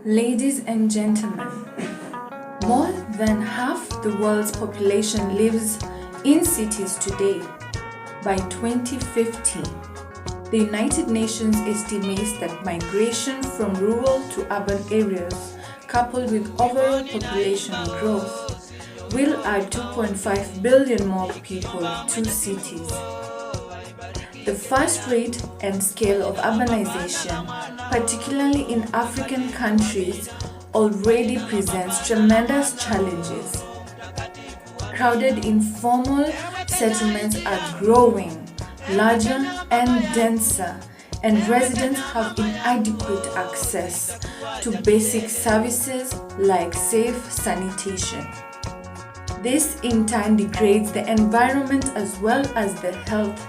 Ladies and gentlemen, more than half the world's population lives in cities today. By 2050, the United Nations estimates that migration from rural to urban areas, coupled with overall population growth, will add 2.5 billion more people to cities. The fast rate and scale of urbanization, particularly in African countries, already presents tremendous challenges. Crowded informal settlements are growing, larger and denser, and residents have inadequate access to basic services like safe sanitation. This in turn degrades the environment as well as the health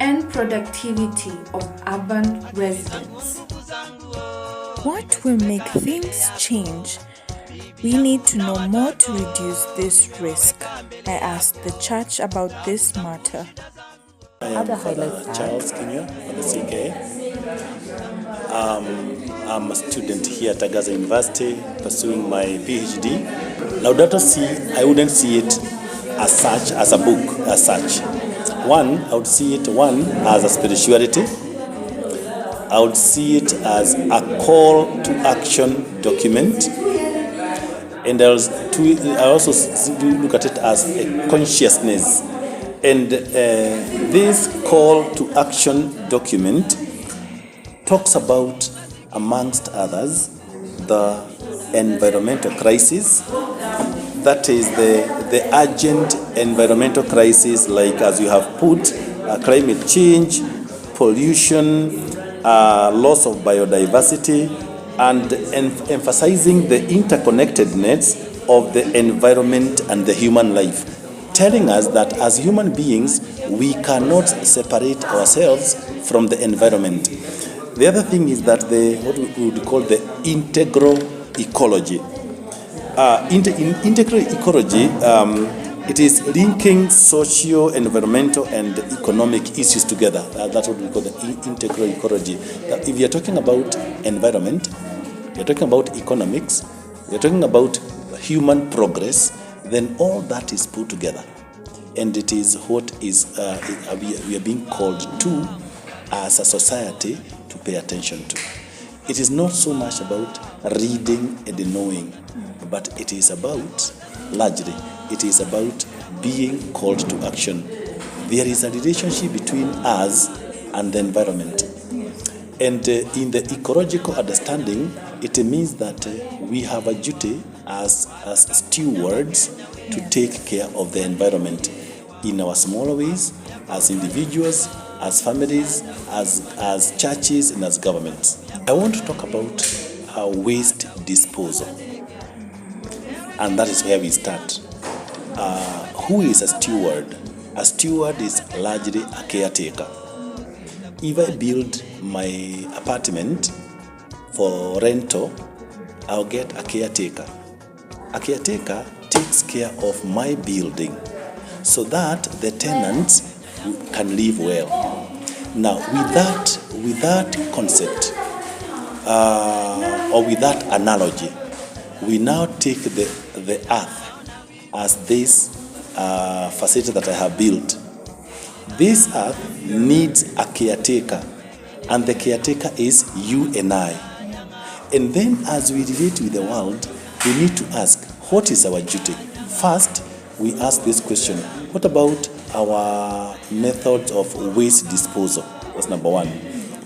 and productivity of urban residents. What will make things change? We need to know more to reduce this risk. I asked the church about this matter. I am Father Charles Kenya for the CK. I'm a student here at Tagaza University pursuing my PhD. Laudato Si, I wouldn't see it as such, as a book as such. I would see it as a spirituality. I would see it as a call to action document. And I also look at it as a consciousness. And this call to action document talks about, amongst others, the environmental crisis. That is the urgent environmental crisis, like as you have put, climate change, pollution, loss of biodiversity, and emphasizing the interconnectedness of the environment and the human life, telling us that as human beings, we cannot separate ourselves from the environment. The other thing is that what we would call the integral ecology. In integral ecology, it is linking socio, environmental, and economic issues together. That's what we call the integral ecology. If you're talking about environment, you're talking about economics, you're talking about human progress, then all that is put together. And it is what is we are being called to as a society to pay attention to. It is not so much about reading and knowing, but it is about, largely, it is about being called to action. There is a relationship between us and the environment. And in the ecological understanding, it means that we have a duty as stewards to take care of the environment in our smaller ways, as individuals, as families, as churches, and as governments. I want to talk about waste disposal. And that is where we start. Who is a steward? A steward is largely a caretaker. If I build my apartment for rental, I'll get a caretaker. A caretaker takes care of my building so that the tenants can live well. Now, with that concept, or with that analogy, we now take the earth as this facility that I have built. This earth needs a caretaker, and the caretaker is you and I. And then as we relate with the world, we need to ask, what is our duty? First, we ask this question: what about our methods of waste disposal? That's number one.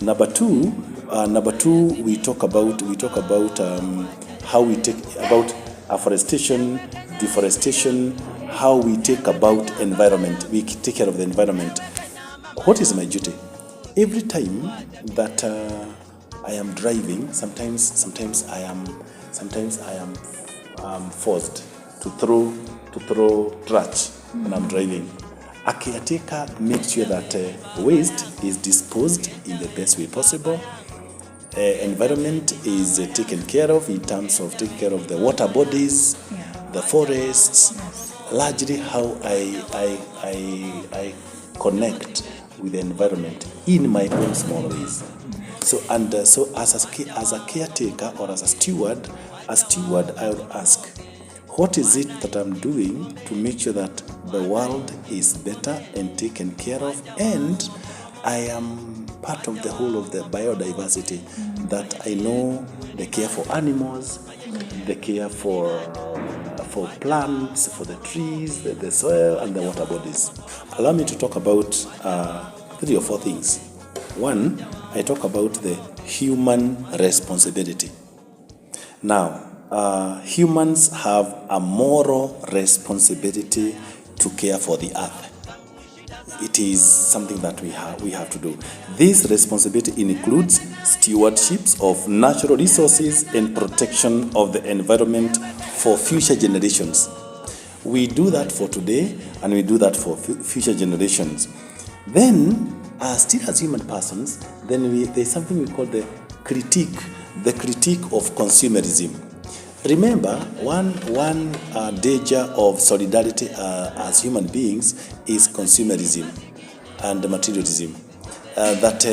Number two, we talk about how we take about afforestation, deforestation, how we take about environment. We take care of the environment. What is my duty? Every time that I am driving, sometimes I am forced to throw trash when I'm driving. A caretaker makes sure that waste is disposed in the best way possible. Environment is taken care of in terms of taking care of the water bodies, the forests, largely how I connect with the environment in my own small ways. So as a caretaker or as a steward, I would ask, what is it that I'm doing to make sure that the world is better and taken care of, and I am part of the whole of the biodiversity, that I know the care for animals, the care for plants, for the trees, the soil, and the water bodies. Allow me to talk about 3 or 4 things. One, I talk about the human responsibility. Now, humans have a moral responsibility to care for the earth. It is something that we have to do. This responsibility includes stewardships of natural resources and protection of the environment for future generations. We do that for today, and we do that for future generations. Then, still as human persons, there's something we call the critique of consumerism. Remember, one danger of solidarity as human beings is consumerism and materialism. That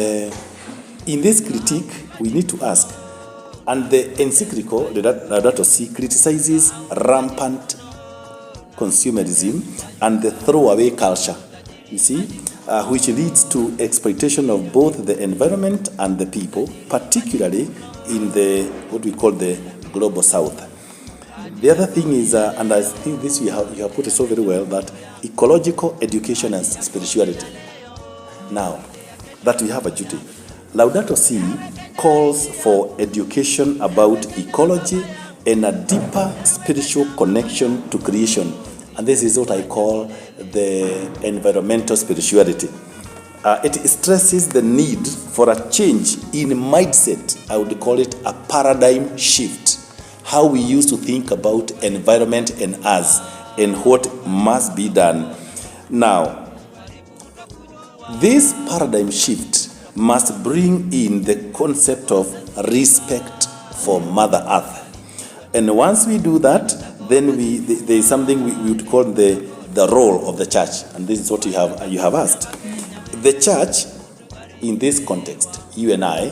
in this critique, we need to ask, and the encyclical Laudato Si criticizes rampant consumerism and the throwaway culture, you see, which leads to exploitation of both the environment and the people, particularly in what we call the global south. The other thing is, and I think this you have put it so very well, that ecological education and spirituality. Now, that we have a duty. Laudato Si calls for education about ecology and a deeper spiritual connection to creation. And this is what I call the environmental spirituality. It stresses the need for a change in mindset. I would call it a paradigm shift. How we used to think about environment and us and what must be done. Now, this paradigm shift must bring in the concept of respect for Mother Earth. And once we do that, then there is something we would call the role of the church. And this is what you have asked. The church, in this context, you and I,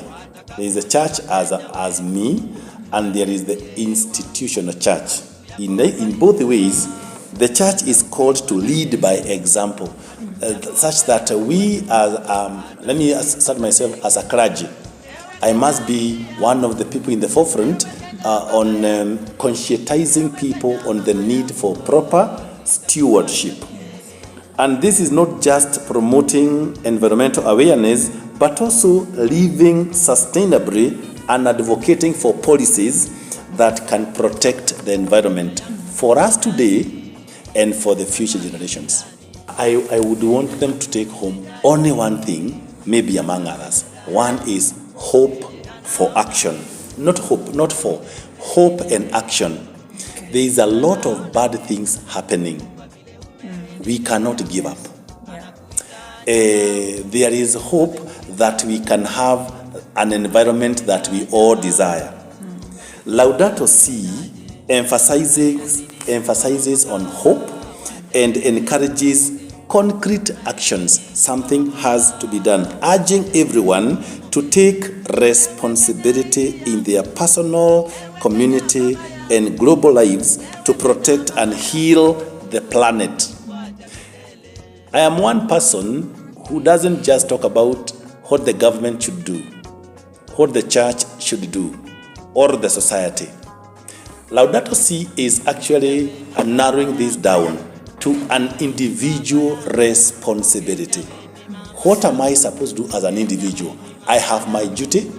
there is a church as me, and there is the institutional church. In both ways, the church is called to lead by example, such that we, let me start myself as a clergy. I must be one of the people in the forefront on conscientizing people on the need for proper stewardship. And this is not just promoting environmental awareness, but also living sustainably and advocating for policies that can protect the environment for us today and for the future generations. I would want them to take home only one thing, maybe among others. One is hope for action. Not for, hope and action. There is a lot of bad things happening. We cannot give up. There is hope that we can have an environment that we all desire. Laudato Si emphasizes on hope and encourages concrete actions. Something has to be done, urging everyone to take responsibility in their personal, community, and global lives to protect and heal the planet. I am one person who doesn't just talk about what the government should do, what the church should do, or the society. Laudato Si is actually narrowing this down to an individual responsibility. What am I supposed to do as an individual? I have my duty.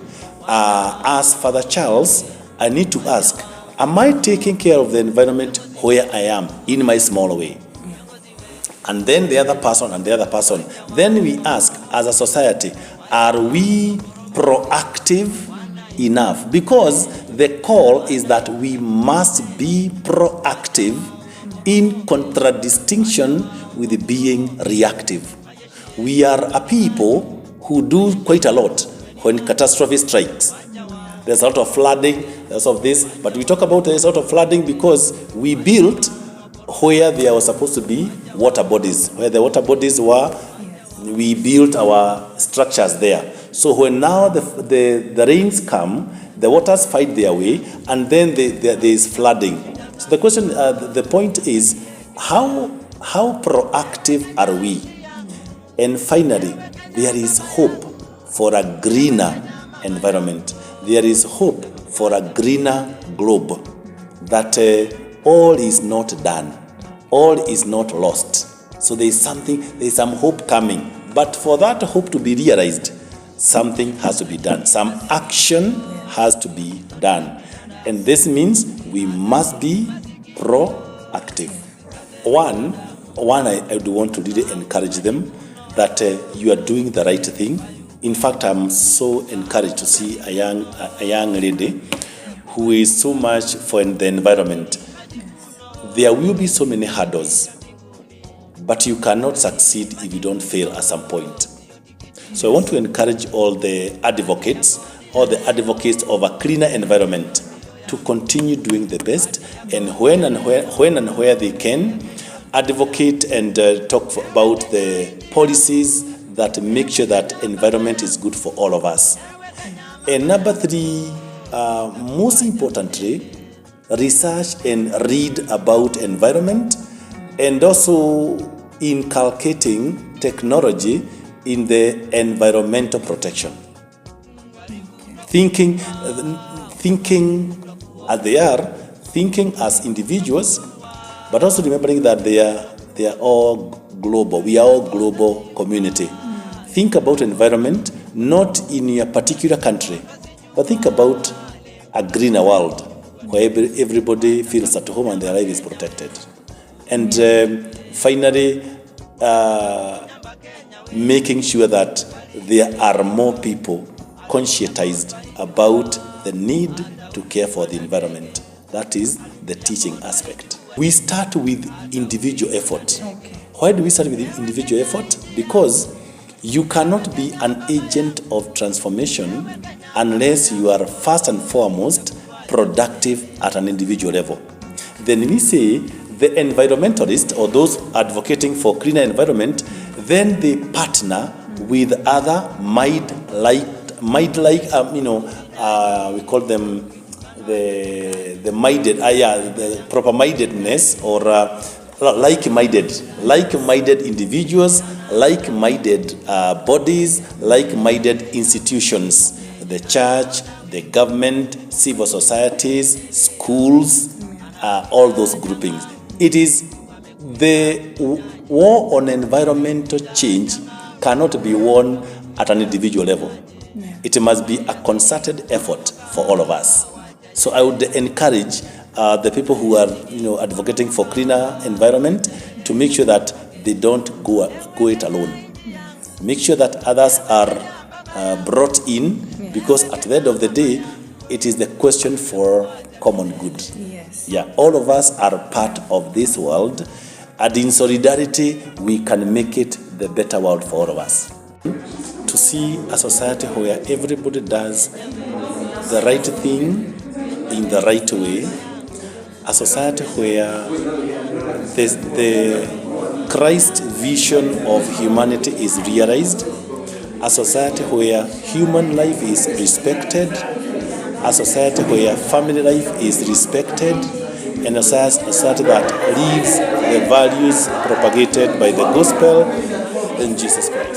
As Father Charles, I need to ask, am I taking care of the environment where I am in my small way? And then the other person and the other person. Then we ask, as a society, are we proactive enough? Because the call is that we must be proactive in contradistinction with being reactive. We are a people who do quite a lot when catastrophe strikes. There's a lot of flooding, there's of this, but we talk about there's a lot of flooding because we built where there was supposed to be water bodies. Where the water bodies were, we built our structures there. So when now the rains come, the waters fight their way, and then there is flooding. So the question, the point is, how proactive are we? And finally, there is hope for a greener environment. There is hope for a greener globe. That all is not done, all is not lost. So there is some hope coming. But for that hope to be realized, something has to be done. Some action has to be done. And this means we must be proactive. One, I do want to really encourage them that you are doing the right thing. In fact, I'm so encouraged to see a young lady who is so much for the environment. There will be so many hurdles, but you cannot succeed if you don't fail at some point. So I want to encourage all the advocates of a cleaner environment to continue doing the best, and when and where they can, advocate and talk about the policies that make sure that environment is good for all of us. And number three, most importantly, research and read about environment, and also inculcating technology in the environmental protection. Thinking as they are, thinking as individuals, but also remembering that they are all global. We are all global community. Think about environment not in your particular country, but think about a greener world where everybody feels at home and their life is protected. And finally, making sure that there are more people conscientized about the need to care for the environment. That is the teaching aspect. We start with individual effort. Okay. Why do we start with individual effort? Because you cannot be an agent of transformation unless you are first and foremost productive at an individual level. Then we say the environmentalists or those advocating for cleaner environment, then they partner with other we call them the minded, the proper mindedness, or like-minded individuals, like-minded bodies, like-minded institutions, the church, the government, civil societies, schools, all those groupings. It is the war on environmental change cannot be won at an individual level. Yeah. It must be a concerted effort for all of us. So I would encourage the people who are advocating for cleaner environment to make sure that they don't go it alone. Make sure that others are brought in, because at the end of the day, it is the question for common good. Yes. Yeah, all of us are part of this world, and in solidarity, we can make it the better world for all of us. To see a society where everybody does the right thing in the right way, a society where the Christ vision of humanity is realized, a society where human life is respected, a society where family life is respected, and a society that lives the values propagated by the gospel in Jesus Christ.